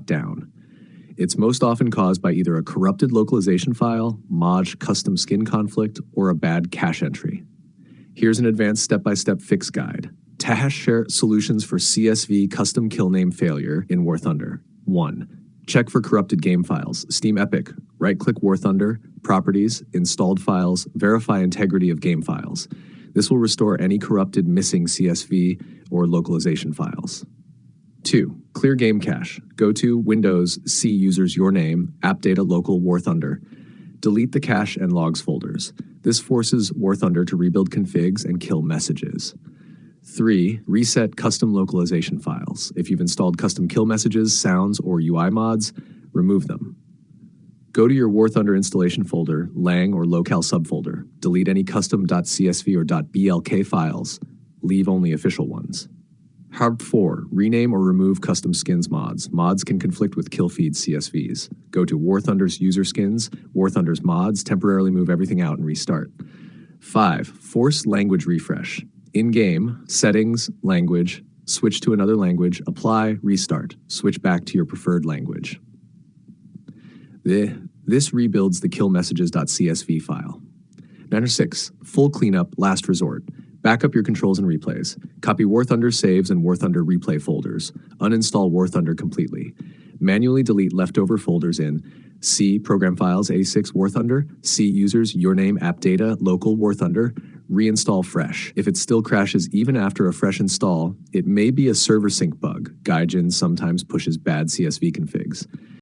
down. It's most often caused by either a corrupted localization file, mod custom skin conflict, or a bad cache entry. Here's an advanced step-by-step fix guide. Tahash share solutions for CSV custom kill name failure in War Thunder. 1. Check for corrupted game files. Steam Epic. Right-click War Thunder, Properties, Installed Files, verify integrity of game files. This will restore any corrupted missing CSV or localization files. 2. Clear game cache. Go to Windows, see users your name, app data local War Thunder. Delete the cache and logs folders. This forces War Thunder to rebuild configs and kill messages. 3. Reset custom localization files. If you've installed custom kill messages, sounds, or UI mods, remove them. Go to your War Thunder installation folder, lang or locale subfolder. Delete any custom.csv or .blk files. Leave only official ones. Harp 4. Rename or remove custom skins mods. Mods can conflict with kill feed CSVs. Go to War Thunder's user skins, War Thunder's mods, temporarily move everything out and restart. 5. Force language refresh. In-game, settings, language, switch to another language, apply, restart. Switch back to your preferred language. This rebuilds the killmessages.csv file. 9 or 6. Full cleanup, last resort. Back up your controls and replays. Copy War Thunder saves and War Thunder replay folders. Uninstall War Thunder completely. Manually delete leftover folders in C. Program files 86 War Thunder, C. Users your name app data local War Thunder, reinstall fresh. If it still crashes even after a fresh install, it may be a server sync bug. Gaijin sometimes pushes bad CSV configs.